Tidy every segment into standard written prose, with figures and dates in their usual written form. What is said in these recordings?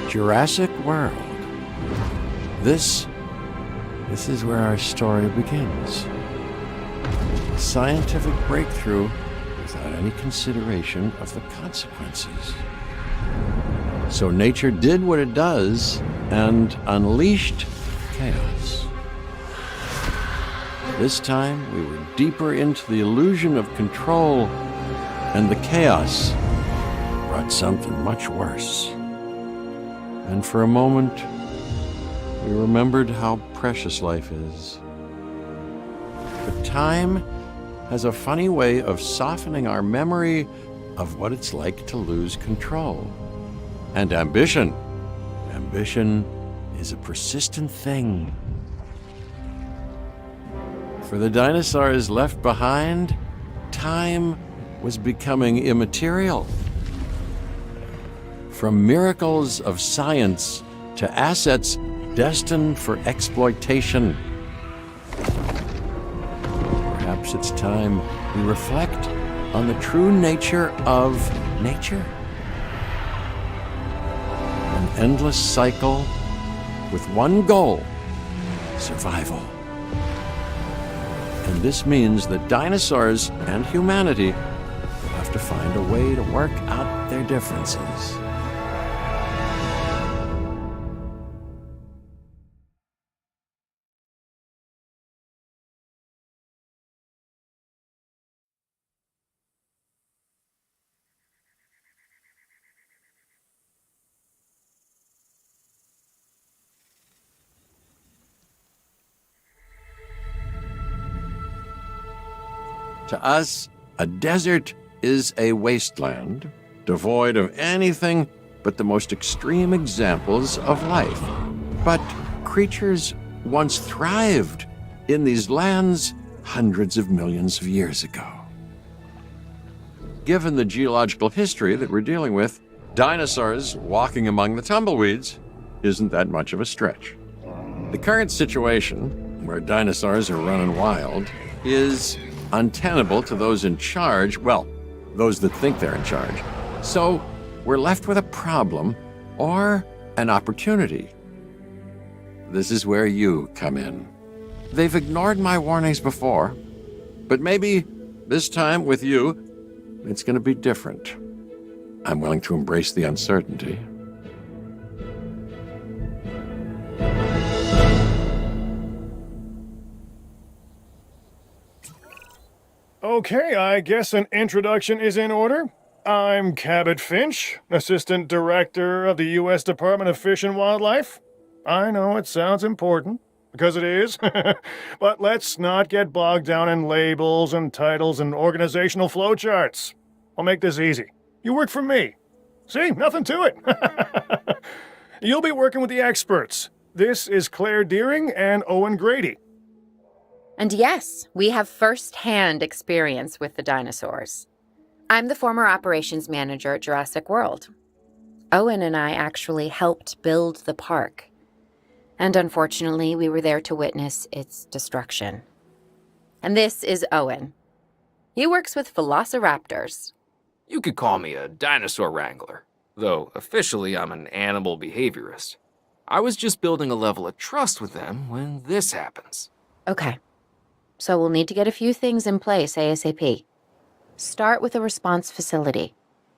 Jurassic World. This is where our story begins. A scientific breakthrough without any consideration of the consequences. So nature did what it does and unleashed chaos. This time, we were deeper into the illusion of control, and the chaos brought something much worse. And for a moment, we remembered how precious life is. But time has a funny way of softening our memory of what it's like to lose control. And ambition. Ambition is a persistent thing. For the dinosaurs left behind, time was becoming immaterial. From miracles of science to assets destined for exploitation. Perhaps it's time we reflect on the true nature of nature. An endless cycle with one goal: survival. And this means that dinosaurs and humanity will have to find a way to work out their differences. To us, a desert is a wasteland, devoid of anything but the most extreme examples of life. But creatures once thrived in these lands hundreds of millions of years ago. Given the geological history that we're dealing with, dinosaurs walking among the tumbleweeds isn't that much of a stretch. The current situation, where dinosaurs are running wild, is untenable to those in charge, well, those that think they're in charge. So we're left with a problem or an opportunity. This is where you come in. They've ignored my warnings before, but maybe this time with you, it's going to be different. I'm willing to embrace the uncertainty. Okay, I guess an introduction is in order. I'm Cabot Finch, Assistant Director of the U.S. Department of Fish and Wildlife. I know it sounds important, because it is, but let's not get bogged down in labels and titles and organizational flowcharts. I'll make this easy. You work for me. See, nothing to it. You'll be working with the experts. This is Claire Deering and Owen Grady. And yes, we have first-hand experience with the dinosaurs. I'm the former operations manager at Jurassic World. Owen and I actually helped build the park. And unfortunately, we were there to witness its destruction. And this is Owen. He works with velociraptors. You could call me a dinosaur wrangler, though officially I'm an animal behaviorist. I was just building a level of trust with them when this happens. Okay. So we'll need to get a few things in place ASAP. Start with a response facility,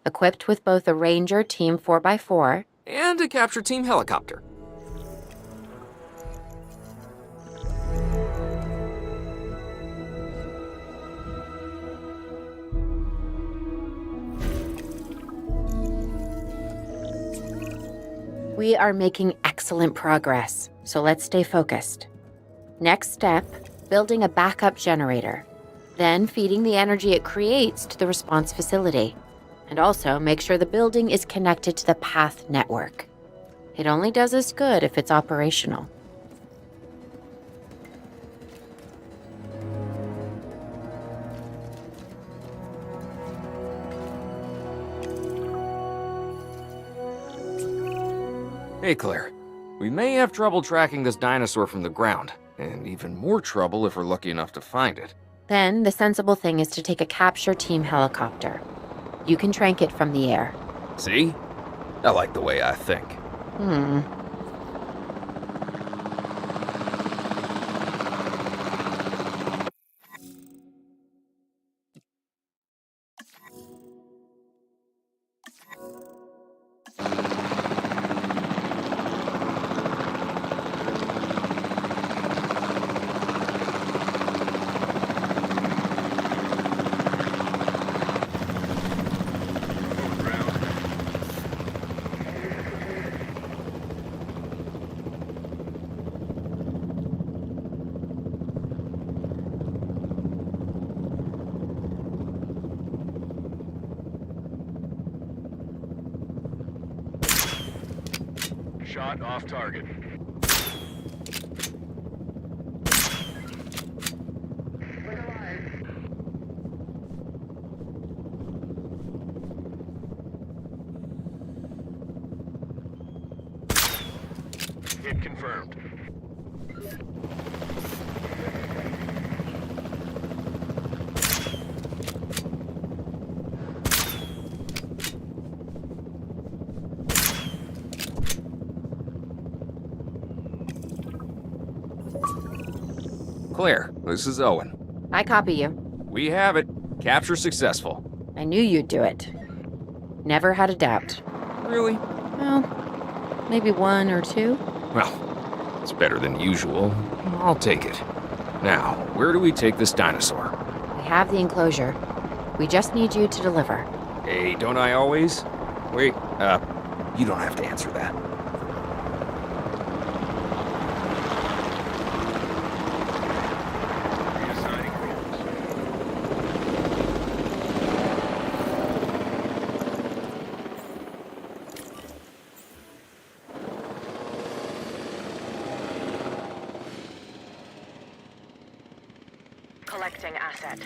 equipped with both a Ranger Team 4x4 and a capture team helicopter. We are making excellent progress, so let's stay focused. Next step, building a backup generator, then feeding the energy it creates to the response facility, and also make sure the building is connected to the path network. It only does us good if it's operational. Hey Claire, we may have trouble tracking this dinosaur from the ground, and even more trouble if we're lucky enough to find it. Then the sensible thing is to take a capture team helicopter. You can trank it from the air. See? I like the way I think. Hmm. Shot off target. Hit confirmed. Claire, this is Owen. I copy you. We have it. Capture successful. I knew you'd do it. Never had a doubt. Really? Well, maybe one or two. Well, it's better than usual. I'll take it. Now, where do we take this dinosaur? We have the enclosure. We just need you to deliver. Hey, don't I always? Wait, you don't have to answer that. Collecting asset.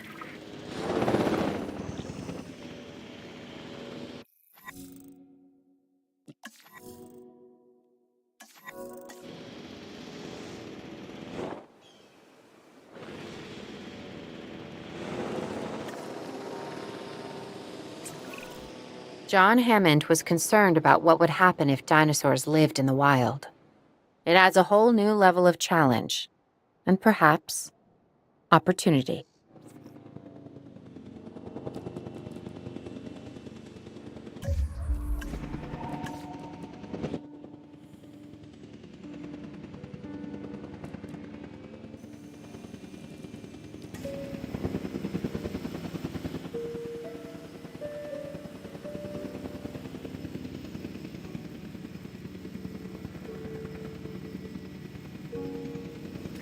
John Hammond was concerned about what would happen if dinosaurs lived in the wild. It adds a whole new level of challenge, and perhaps opportunity.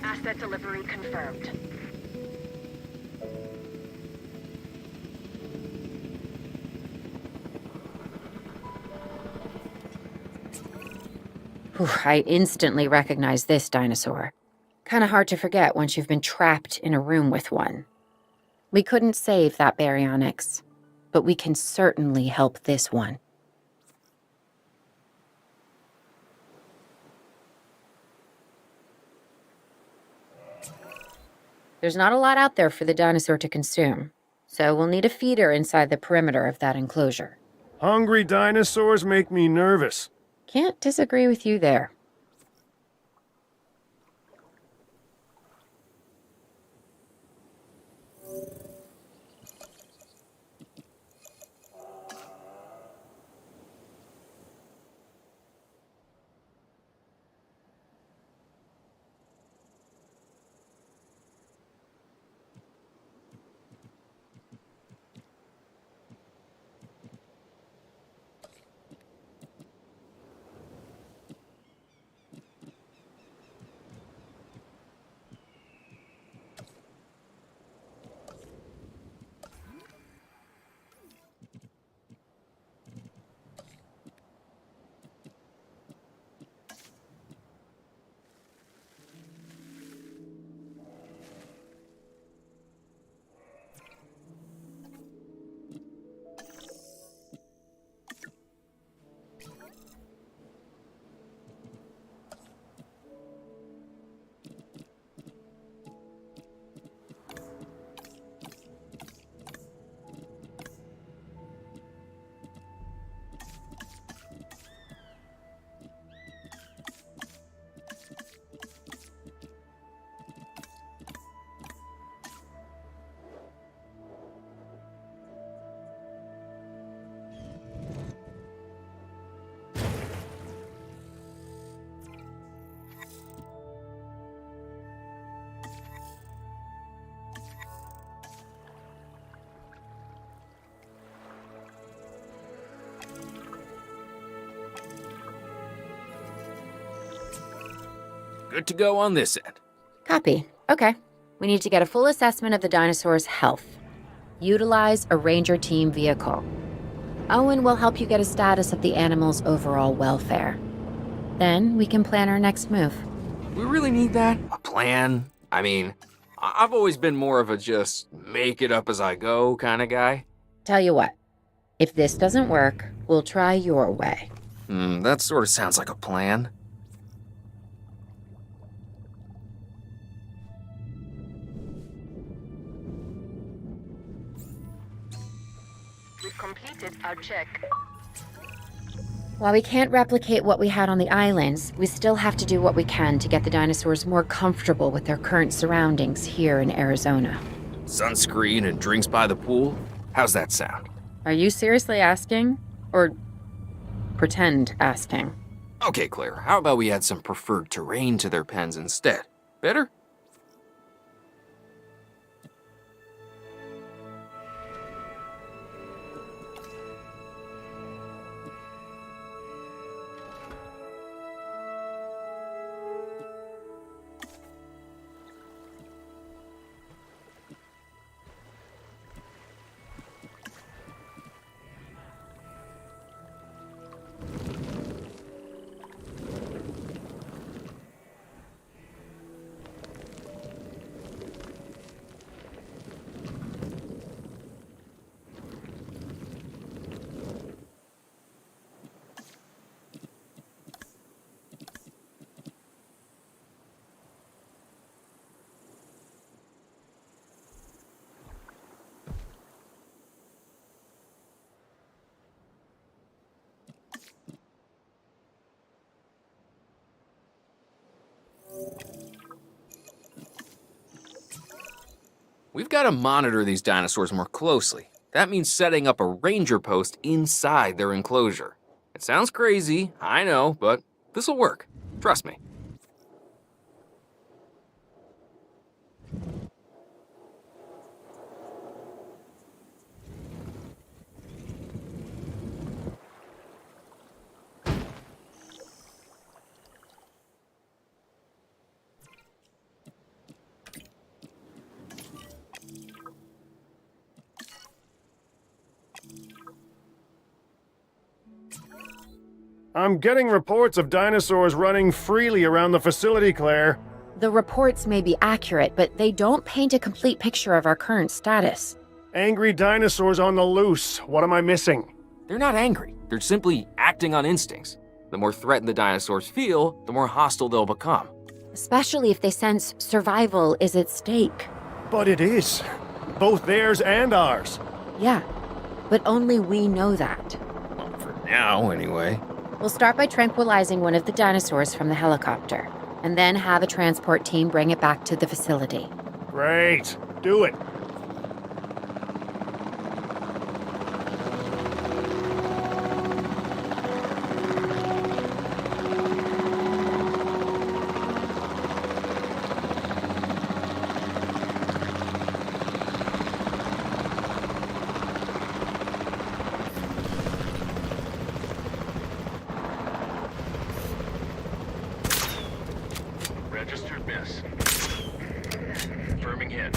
Asset delivery confirmed. Whew, I instantly recognize this dinosaur. Kinda hard to forget once you've been trapped in a room with one. We couldn't save that baryonyx, but we can certainly help this one. There's not a lot out there for the dinosaur to consume, so we'll need a feeder inside the perimeter of that enclosure. Hungry dinosaurs make me nervous. Can't disagree with you there. Good to go on this end. Copy. Okay. We need to get a full assessment of the dinosaur's health. Utilize a ranger team vehicle. Owen will help you get a status of the animal's overall welfare. Then we can plan our next move. We really need that? A plan? I mean, I've always been more of a just make it up as I go kind of guy. Tell you what, if this doesn't work, we'll try your way. That sort of sounds like a plan. We've completed our check. While we can't replicate what we had on the islands, we still have to do what we can to get the dinosaurs more comfortable with their current surroundings here in Arizona. Sunscreen and drinks by the pool? How's that sound? Are you seriously asking? Or pretend asking? Okay, Claire, how about we add some preferred terrain to their pens instead? Better? We've got to monitor these dinosaurs more closely. That means setting up a ranger post inside their enclosure. It sounds crazy, I know, but this'll work. Trust me. I'm getting reports of dinosaurs running freely around the facility, Claire. The reports may be accurate, but they don't paint a complete picture of our current status. Angry dinosaurs on the loose. What am I missing? They're not angry. They're simply acting on instincts. The more threatened the dinosaurs feel, the more hostile they'll become. Especially if they sense survival is at stake. But it is. Both theirs and ours. Yeah, but only we know that. Well, for now, anyway. We'll start by tranquilizing one of the dinosaurs from the helicopter, and then have a transport team bring it back to the facility. Great. Do it. Registered miss. Confirming hit.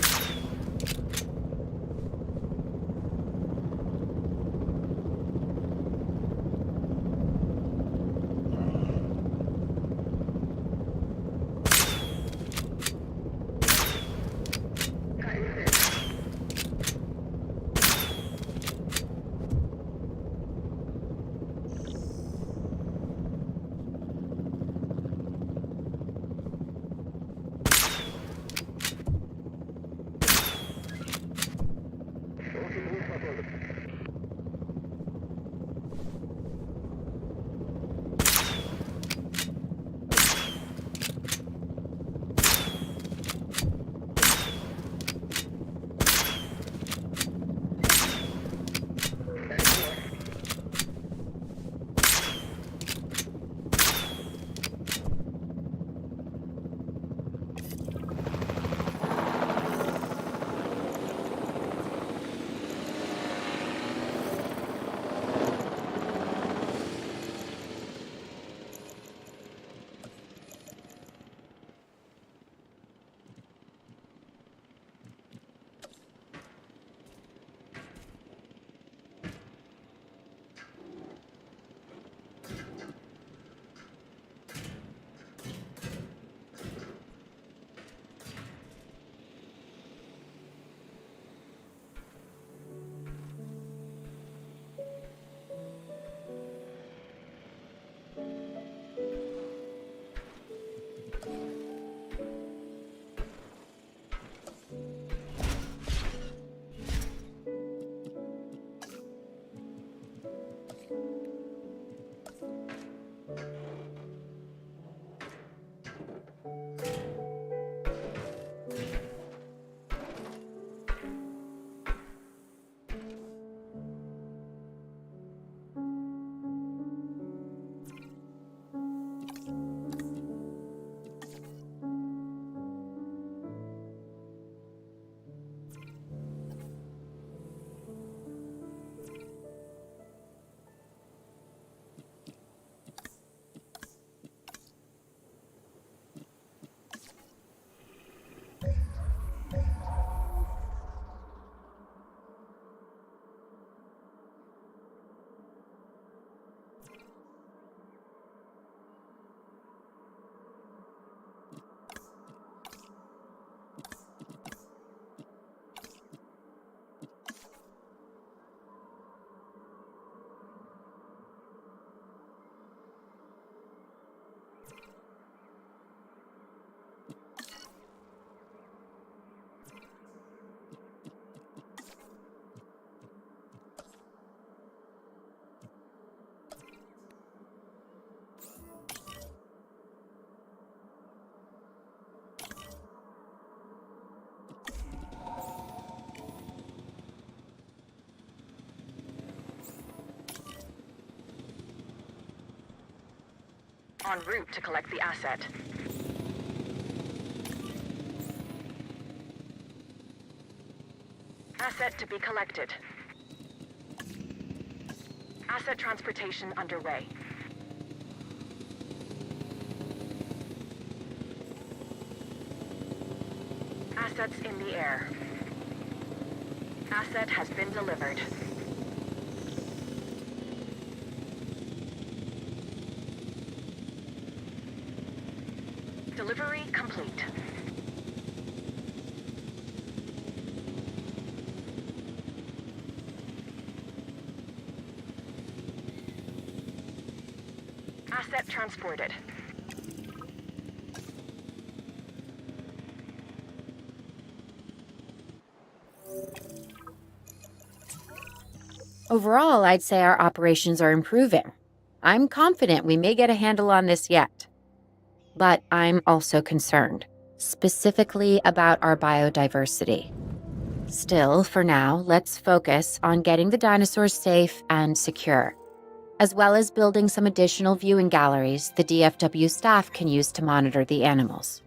En route to collect the asset. Asset to be collected. Asset transportation underway. Assets in the air. Asset has been delivered. Delivery complete. Asset transported. Overall, I'd say our operations are improving. I'm confident we may get a handle on this yet. But I'm also concerned, specifically about our biodiversity. Still, for now, let's focus on getting the dinosaurs safe and secure, as well as building some additional viewing galleries the DFW staff can use to monitor the animals.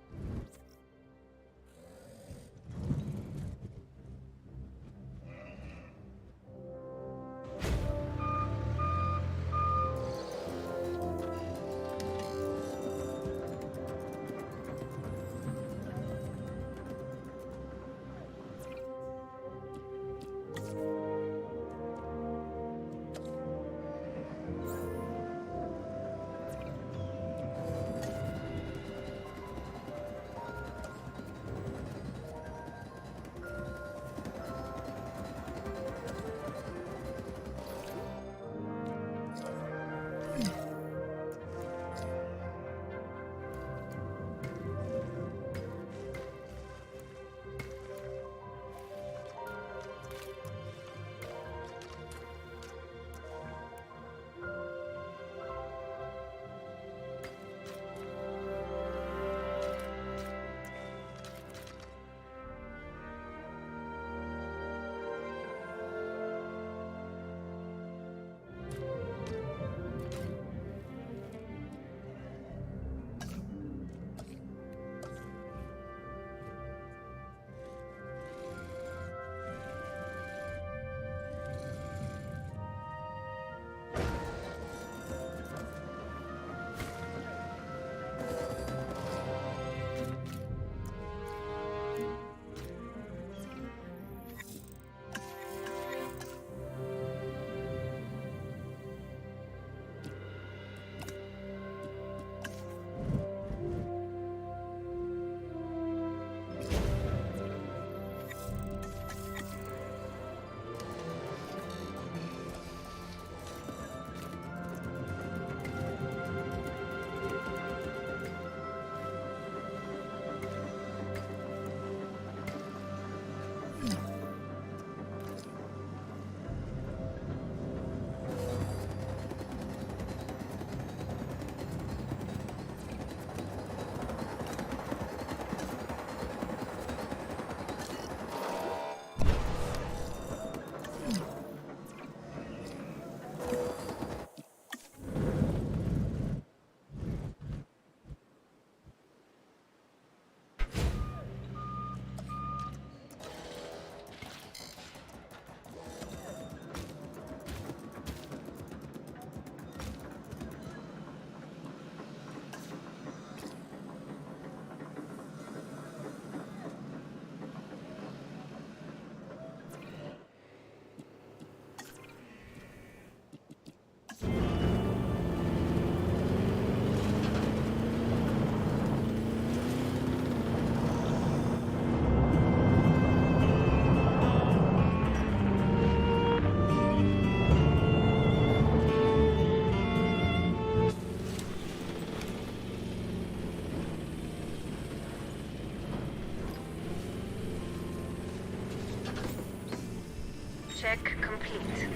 Check complete.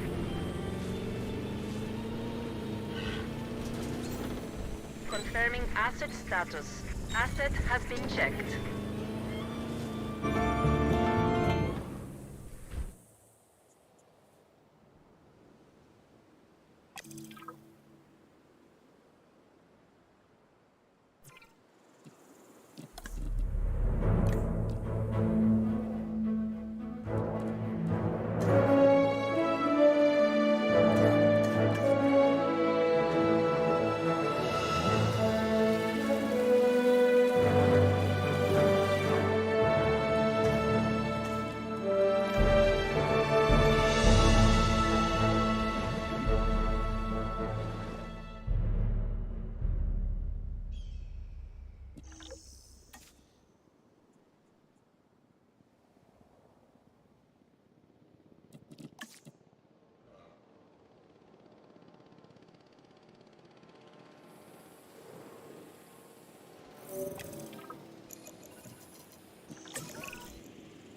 Confirming asset status. Asset has been checked.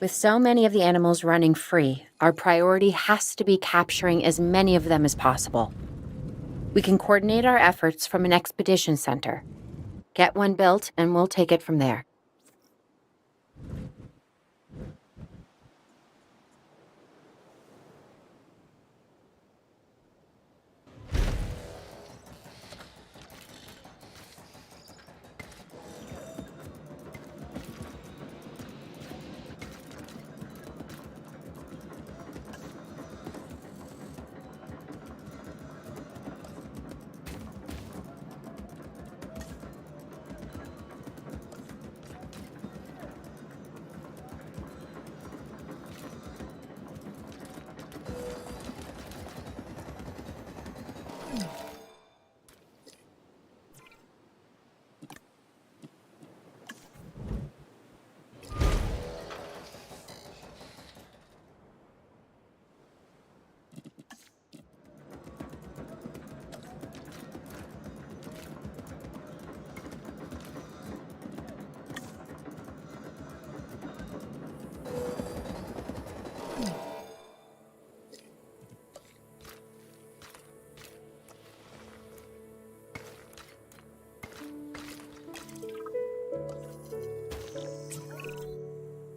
With so many of the animals running free, our priority has to be capturing as many of them as possible. We can coordinate our efforts from an expedition center. Get one built, and we'll take it from there.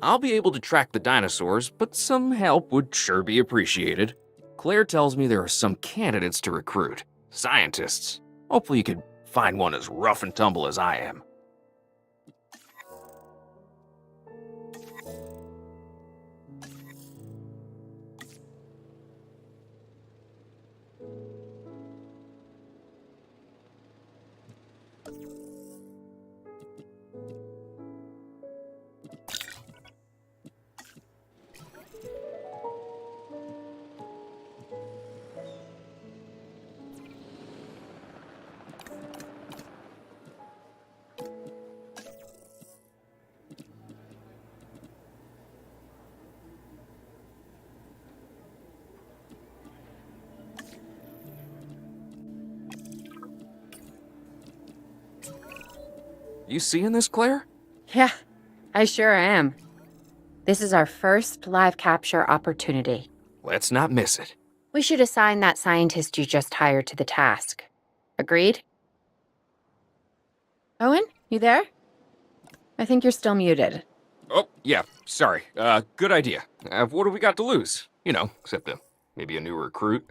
I'll be able to track the dinosaurs, but some help would sure be appreciated. Claire tells me there are some candidates to recruit. Scientists. Hopefully you could find one as rough and tumble as I am. You seeing this, Claire? Yeah, I sure am. This is our first live capture opportunity. Let's not miss it. We should assign that scientist you just hired to the task. Agreed? Owen, you there? I think you're still muted. Oh, yeah, sorry. Good idea. What do we got to lose? You know, except maybe a new recruit.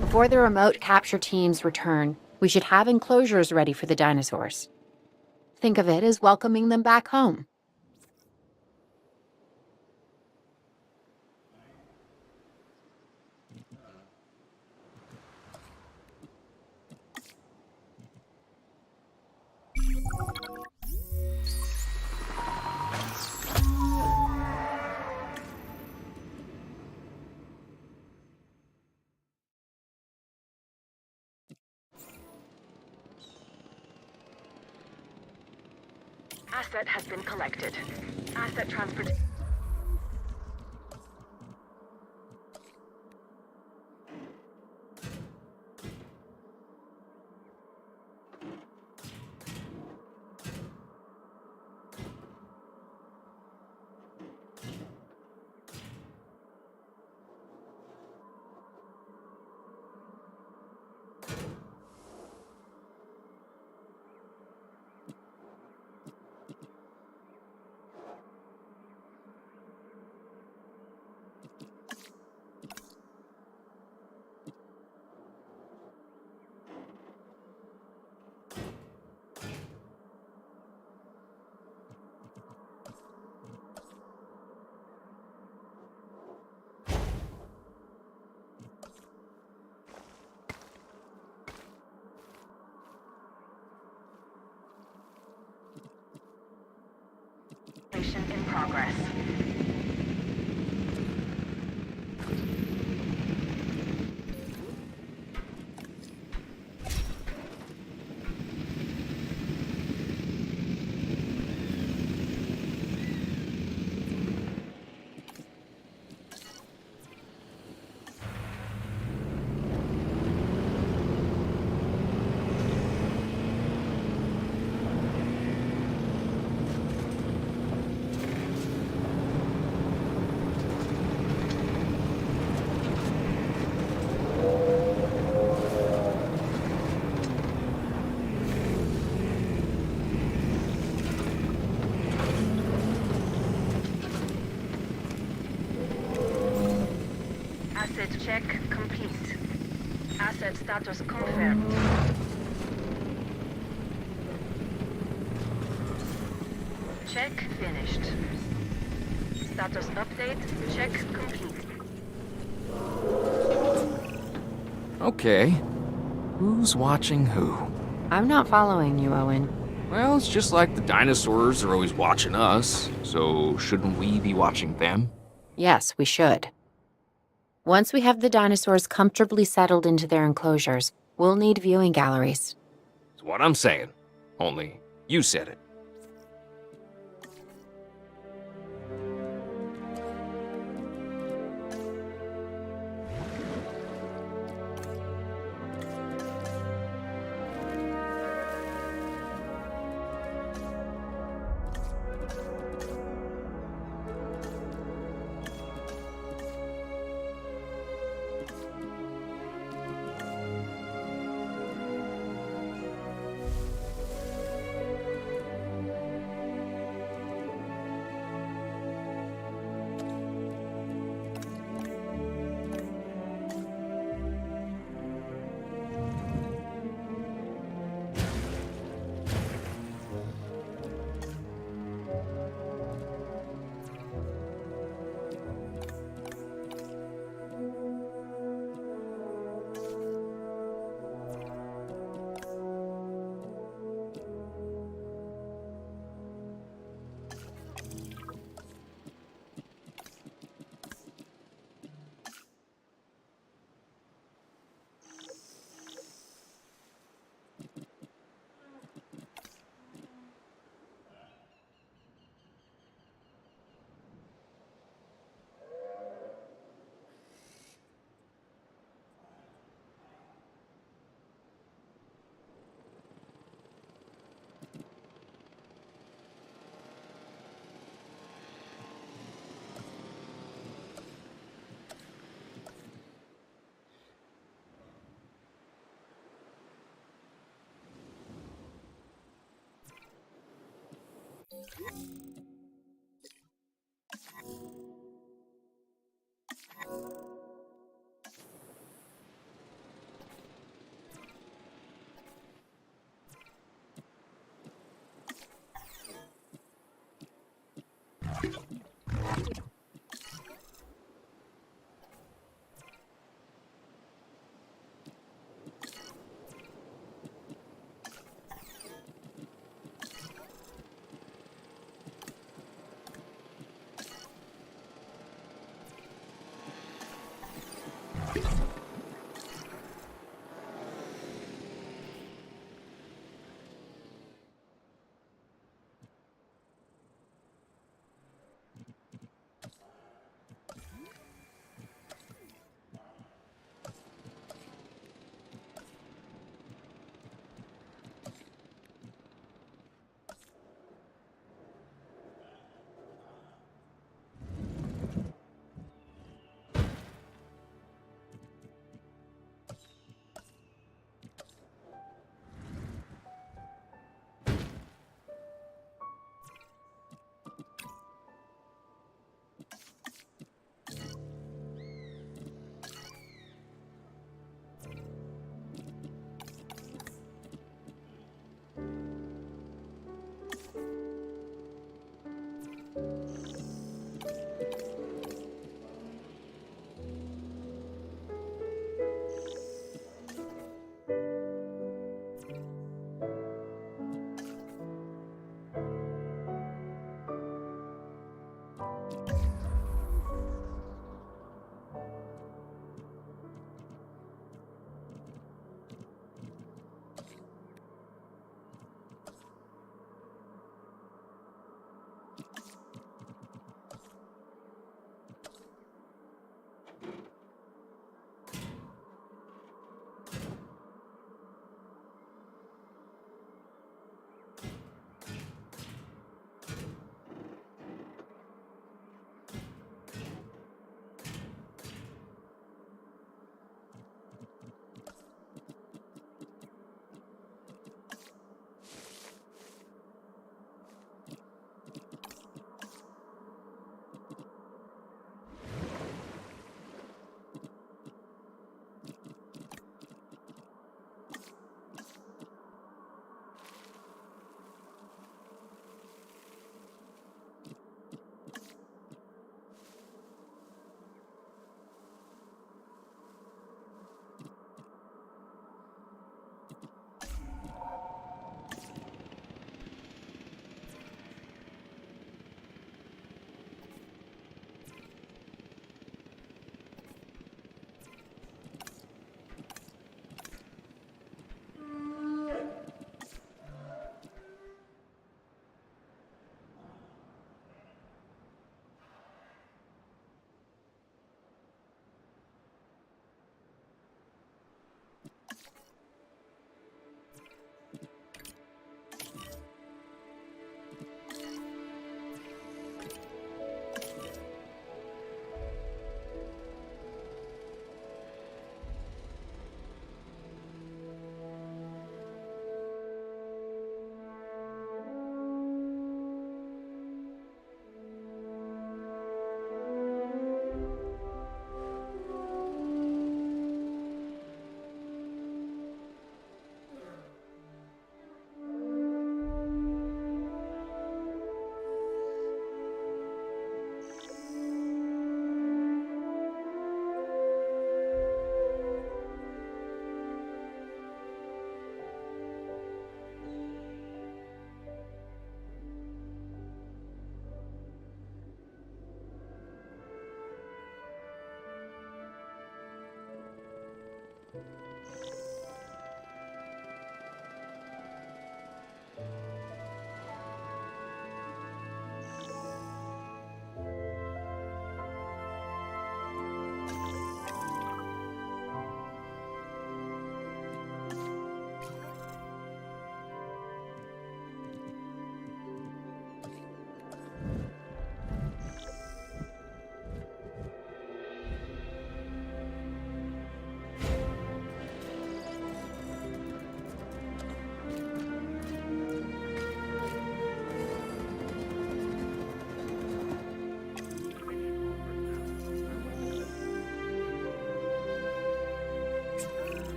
Before the remote capture teams return, we should have enclosures ready for the dinosaurs. Think of it as welcoming them back home. Asset has been collected. Asset transport. In progress. Check complete. Asset status confirmed. Check finished. Status update. Check complete. Okay. Who's watching who? I'm not following you, Owen. Well, it's just like the dinosaurs are always watching us, so shouldn't we be watching them? Yes, we should. Once we have the dinosaurs comfortably settled into their enclosures, we'll need viewing galleries. That's what I'm saying. Only you said it.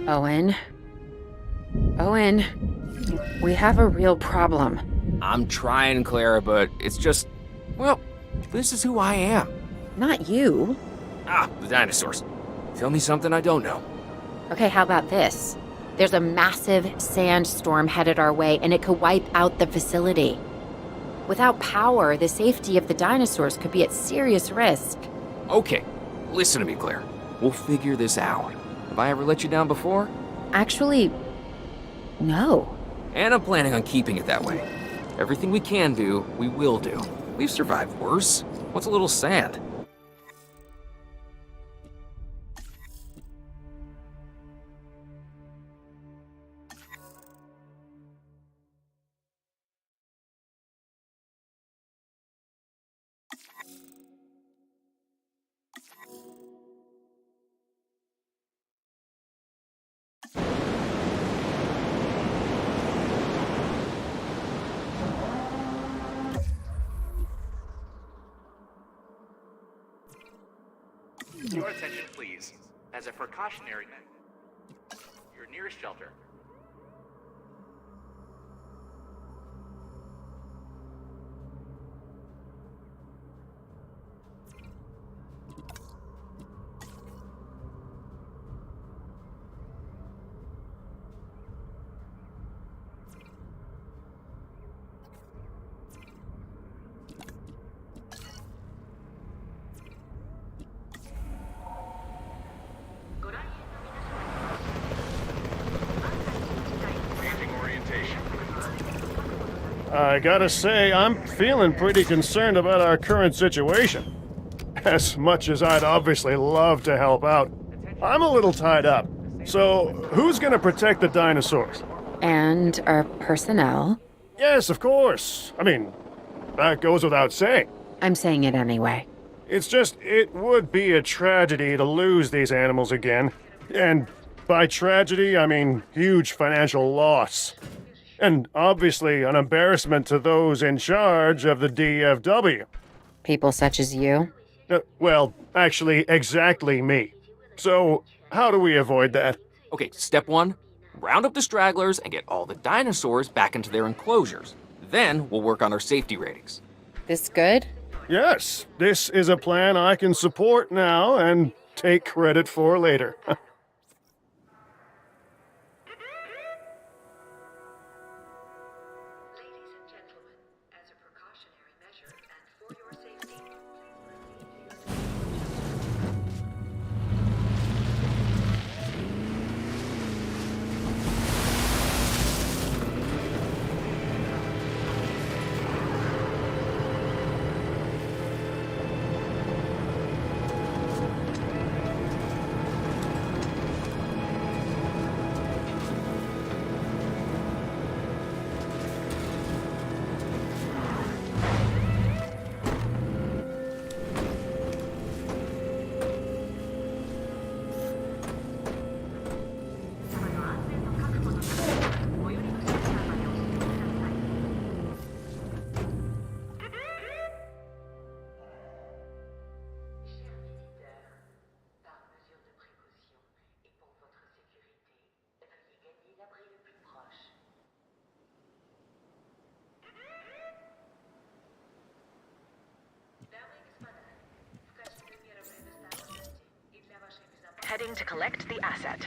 Owen. Owen, we have a real problem. I'm trying, Clara, but it's just, well, this is who I am. Not you. The dinosaurs. Tell me something I don't know. Okay, how about this? There's a massive sandstorm headed our way, and it could wipe out the facility. Without power, the safety of the dinosaurs could be at serious risk. Okay, listen to me, Claire. We'll figure this out. Have I ever let you down before? Actually, no. And I'm planning on keeping it that way. Everything we can do, we will do. We've survived worse. What's a little sand? Your attention, please. As a precautionary measure, your nearest shelter. I gotta say, I'm feeling pretty concerned about our current situation. As much as I'd obviously love to help out, I'm a little tied up. So, who's gonna protect the dinosaurs? And our personnel. Yes, of course. I mean, that goes without saying. I'm saying it anyway. It's just, it would be a tragedy to lose these animals again. And by tragedy, I mean huge financial loss. And obviously an embarrassment to those in charge of the DFW. People such as you. Well, actually, exactly me. So, how do we avoid that? Okay, step one, round up the stragglers and get all the dinosaurs back into their enclosures. Then we'll work on our safety ratings. This good? Yes, this is a plan I can support now and take credit for later. Ladies and gentlemen, as a precautionary measure and for your safety, heading to collect the asset.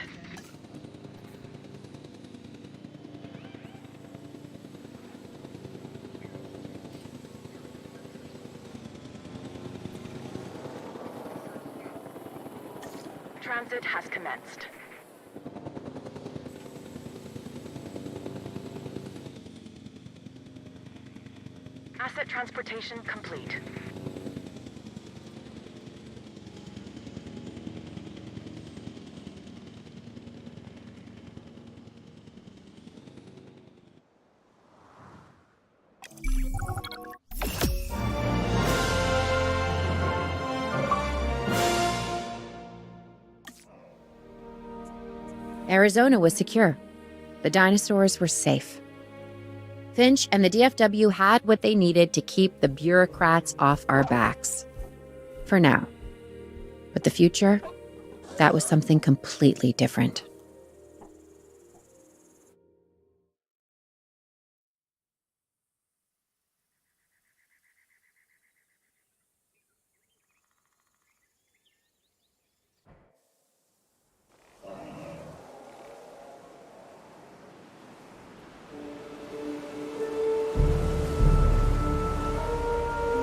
Transit has commenced. Asset transportation complete. Arizona was secure. The dinosaurs were safe. Finch and the DFW had what they needed to keep the bureaucrats off our backs. For now. But the future, that was something completely different.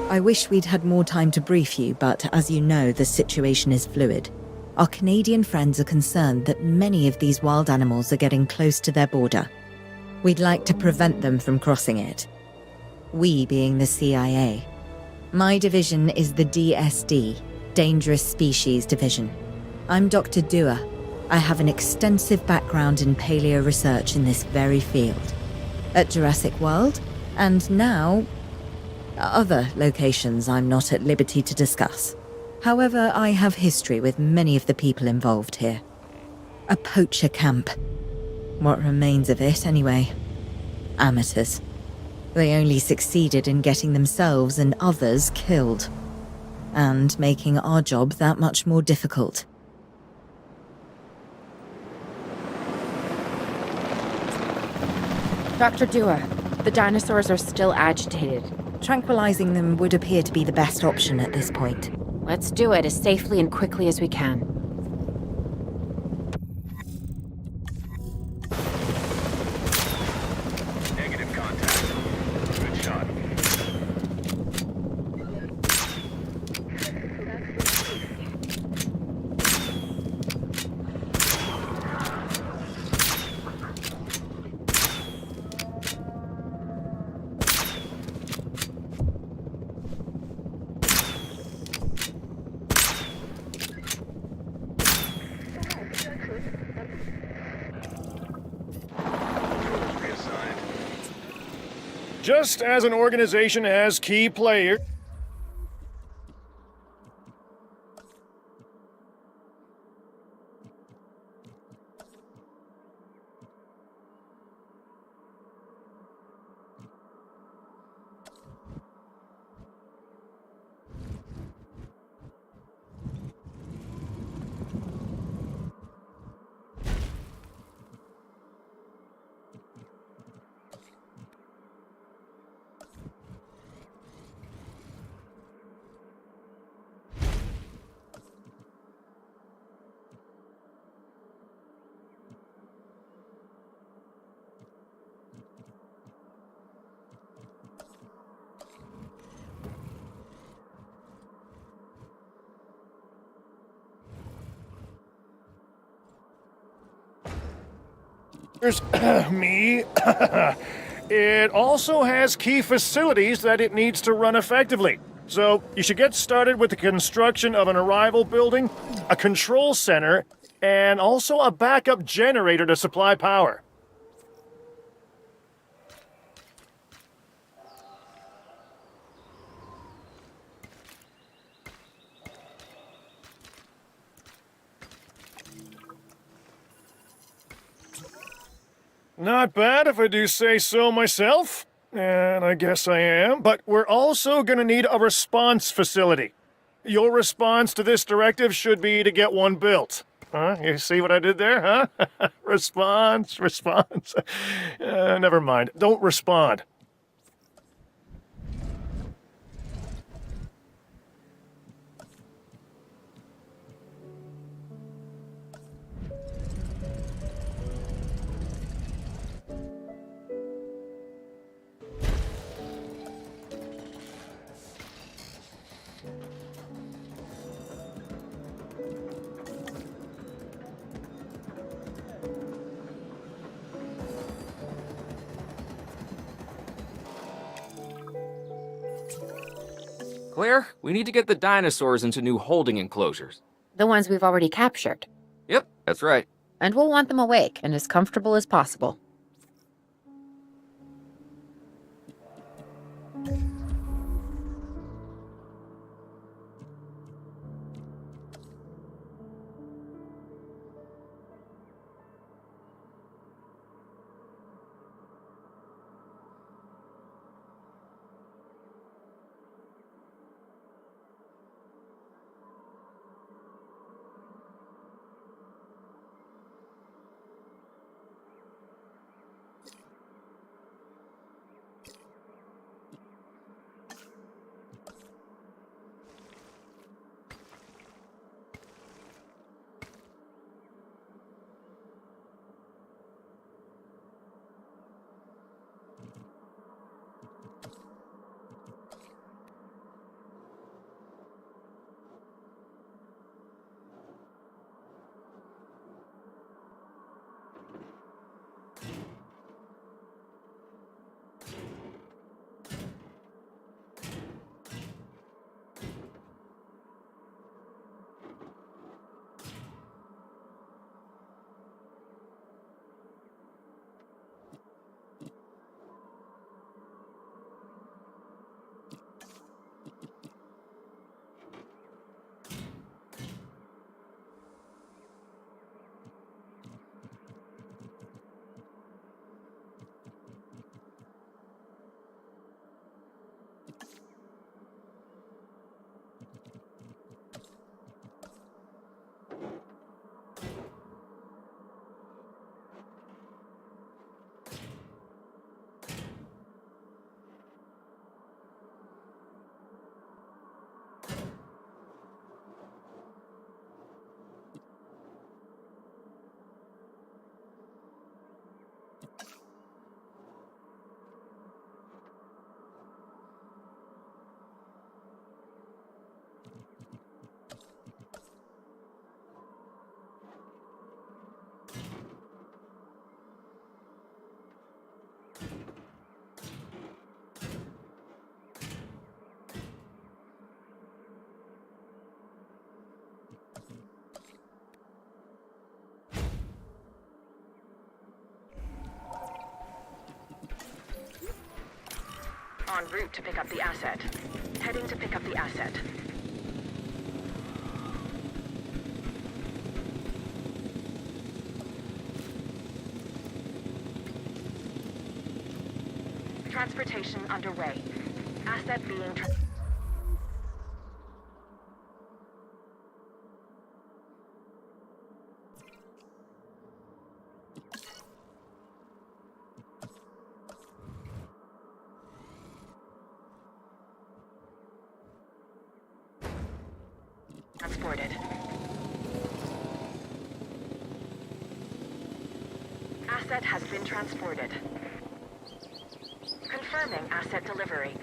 I wish we'd had more time to brief you, but as you know, the situation is fluid. Our Canadian friends are concerned that many of these wild animals are getting close to their border. We'd like to prevent them from crossing it. We being the CIA. My division is the DSD, Dangerous Species Division. I'm Dr. Dua. I have an extensive background in paleo research in this very field. At Jurassic World, and now other locations I'm not at liberty to discuss. However, I have history with many of the people involved here. A poacher camp. What remains of it, anyway. Amateurs. They only succeeded in getting themselves and others killed. And making our job that much more difficult. Dr. Dua, the dinosaurs are still agitated. Tranquilizing them would appear to be the best option at this point. Let's do it as safely and quickly as we can. Negative contact. Good shot. Just as an organization has key players. Me. It also has key facilities that it needs to run effectively. So you should get started with the construction of an arrival building, a control center, and also a backup generator to supply power. Not bad if I do say so myself. And I guess I am. But we're also going to need a response facility. Your response to this directive should be to get one built. Huh? You see what I did there, huh? Response. Never mind. Don't respond. Claire, we need to get the dinosaurs into new holding enclosures. The ones we've already captured. Yep, that's right. And we'll want them awake and as comfortable as possible. en route to pick up the asset. Heading to pick up the asset. Transportation underway. Asset being transported. Asset has been transported. Confirming asset delivery.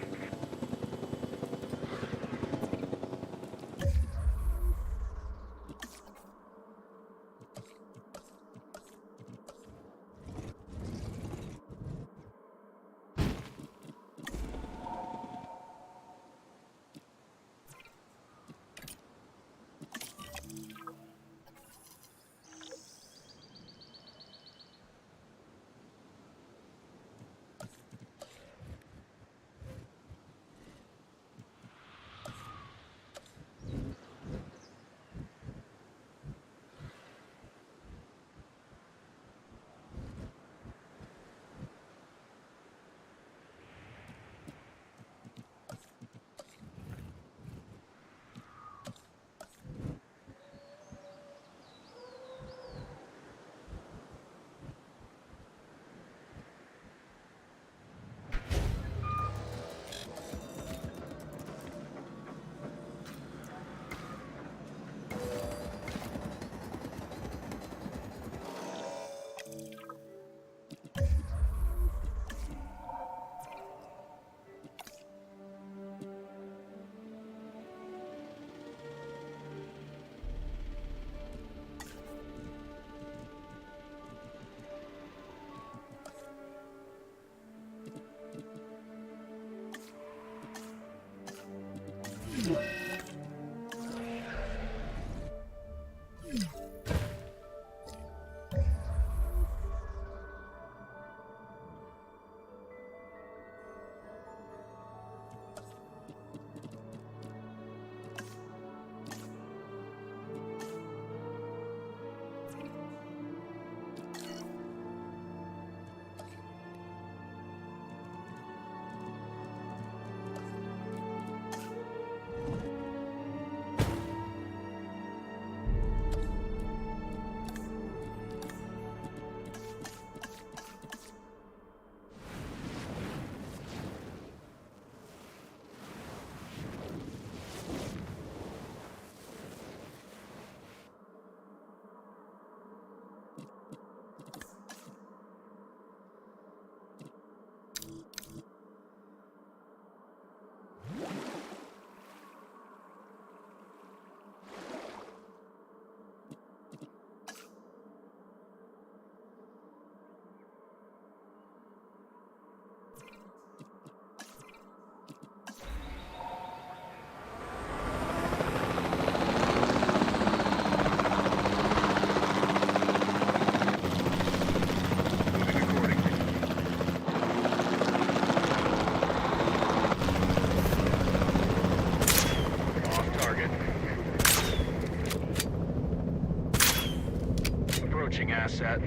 Asset.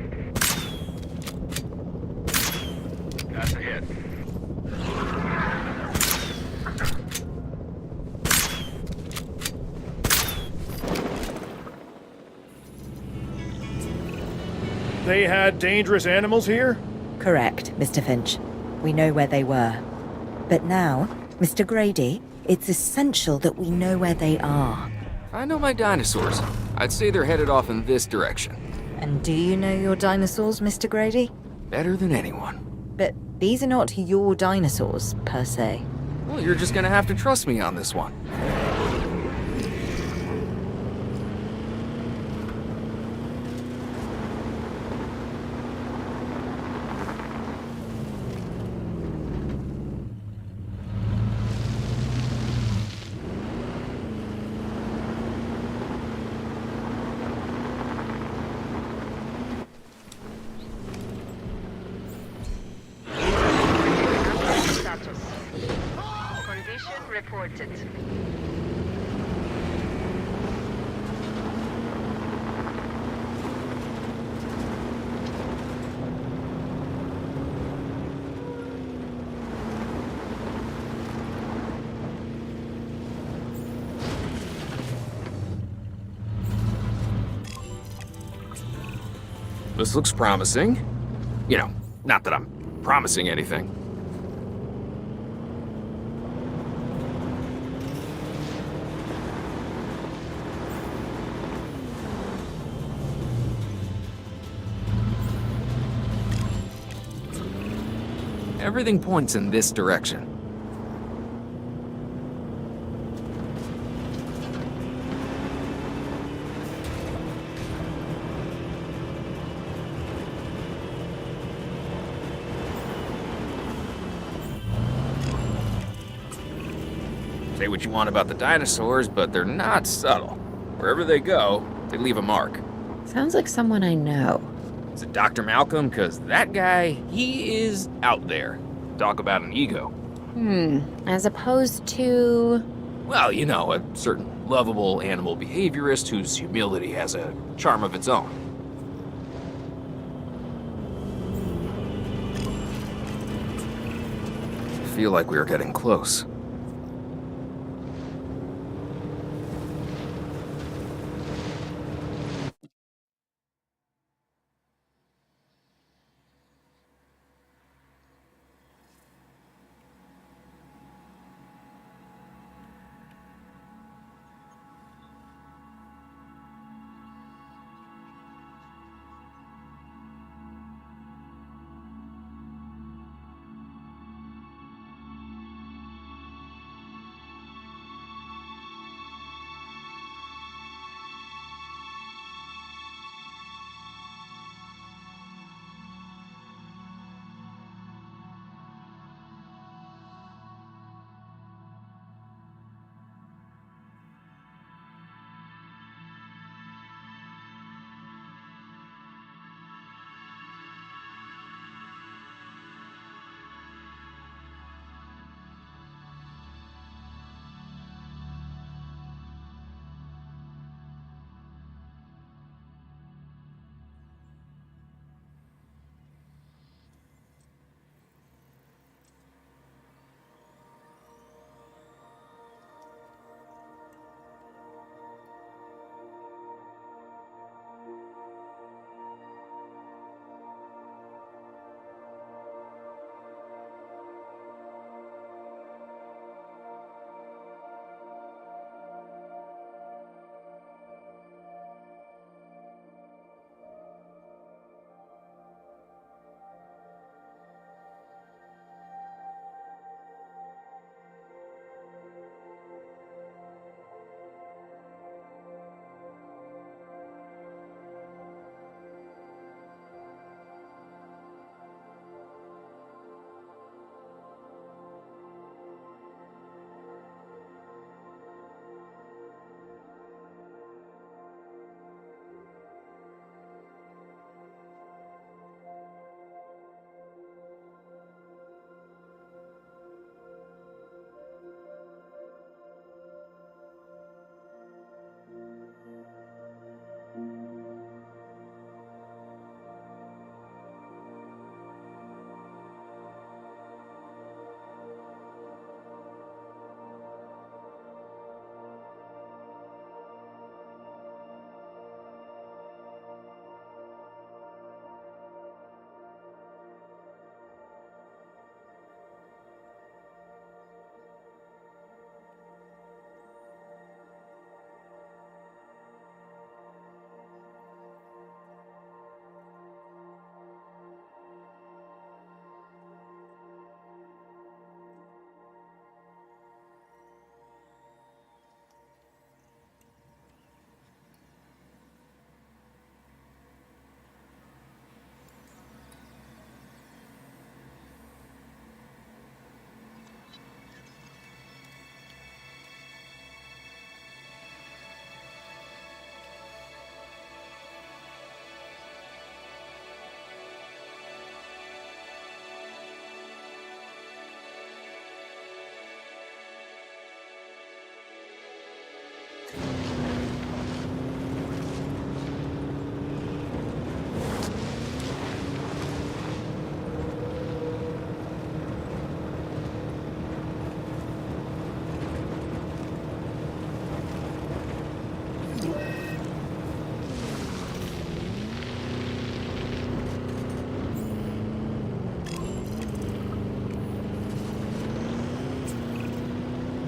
That's a hit. They had dangerous animals here? Correct, Mr. Finch. We know where they were. But now, Mr. Grady, it's essential that we know where they are. I know my dinosaurs. I'd say they're headed off in this direction. And do you know your dinosaurs, Mr. Grady? Better than anyone. But these are not your dinosaurs, per se. Well, you're just gonna have to trust me on this one. status. reported. This looks promising. You know, not that I'm promising anything. Everything points in this direction. Say what you want about the dinosaurs, but they're not subtle. Wherever they go, they leave a mark. Sounds like someone I know. Is it Dr. Malcolm? Because that guy, he is out there. Talk about an ego. As opposed to... Well, you know, a certain lovable animal behaviorist whose humility has a charm of its own. I feel like we are getting close.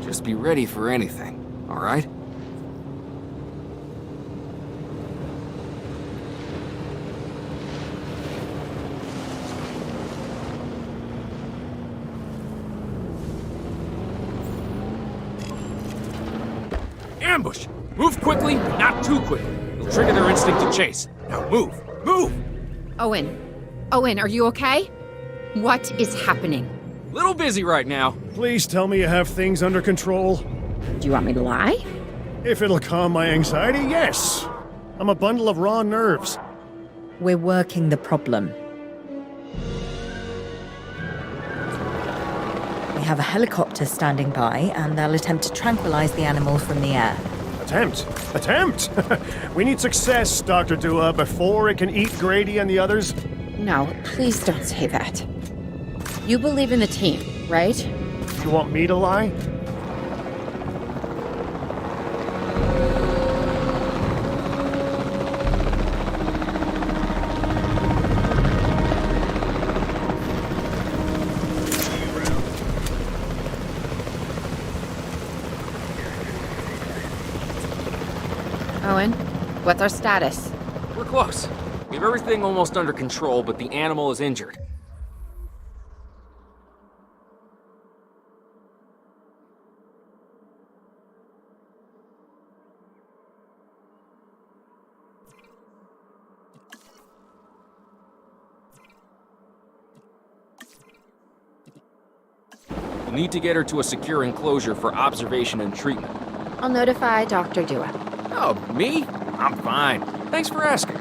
Just be ready for anything, alright? Ambush! Move quickly, but not too quickly. You'll trigger their instinct to chase. Now move! Move! Owen. Owen, are you okay? What is happening? Little busy right now. Please tell me you have things under control. Do you want me to lie? If it'll calm my anxiety, yes. I'm a bundle of raw nerves. We're working the problem. We have a helicopter standing by, and they'll attempt to tranquilize the animal from the air. Attempt! Attempt! We need success, Dr. Dua, before it can eat Grady and the others. No, please don't say that. You believe in the team, right? You want me to lie? Owen, what's our status? We're close. We have everything almost under control, but the animal is injured. We'll need to get her to a secure enclosure for observation and treatment. I'll notify Dr. Dua. Oh, me? I'm fine. Thanks for asking.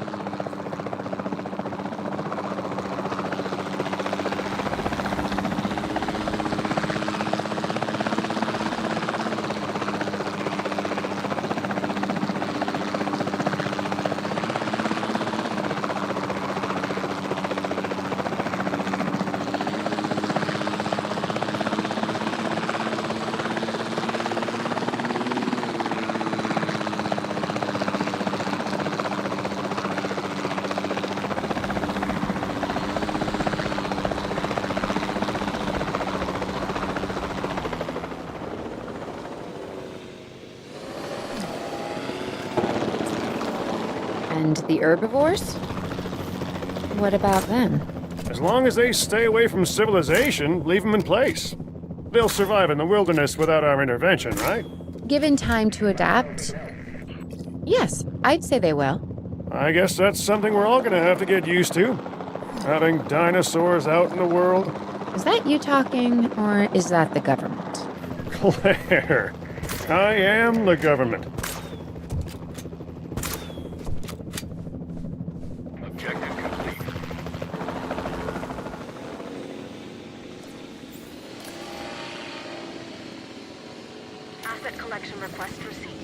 And the herbivores? What about them? As long as they stay away from civilization, leave them in place. They'll survive in the wilderness without our intervention, right? Given time to adapt? Yes, I'd say they will. I guess that's something we're all gonna have to get used to. Having dinosaurs out in the world. Is that you talking, or is that the government? Claire, I am the government. Objective complete. Asset collection request received.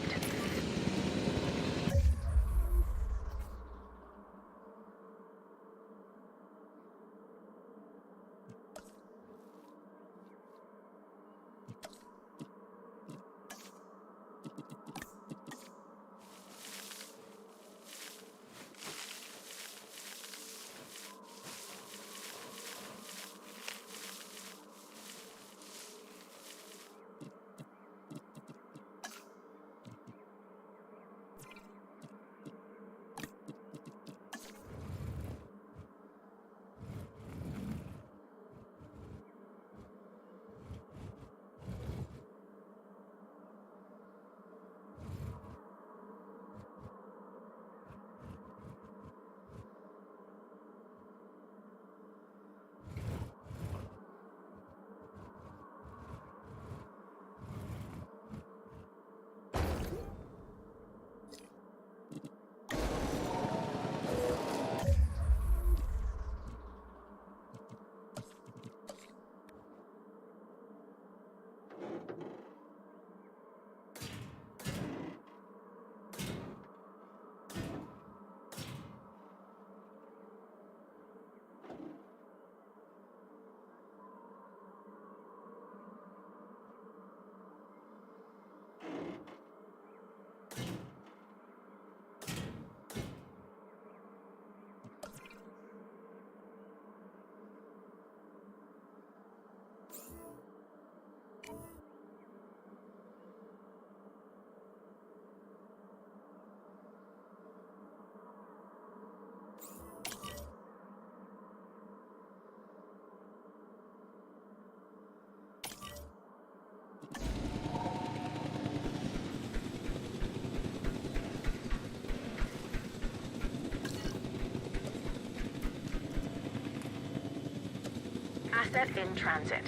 Asset in transit.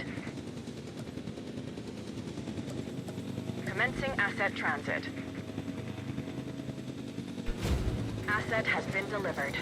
Commencing asset transit. Asset has been delivered.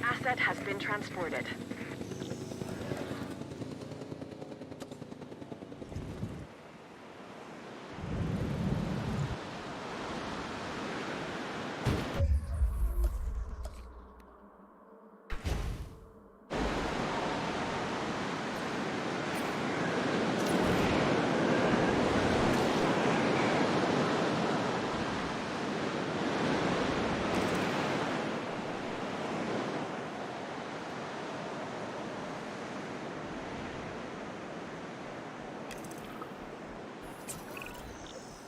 Asset has been transported.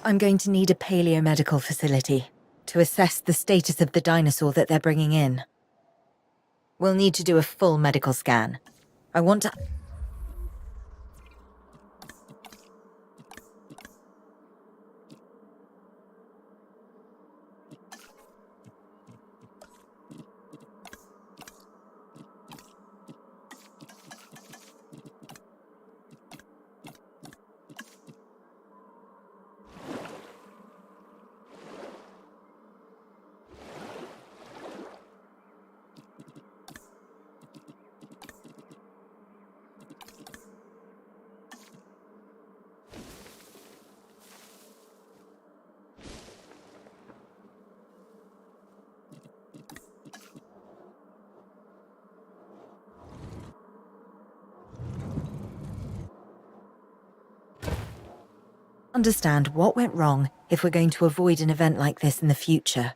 I'm going to need a paleomedical facility to assess the status of the dinosaur that they're bringing in. We'll need to do a full medical scan. I want to... understand what went wrong if we're going to avoid an event like this in the future.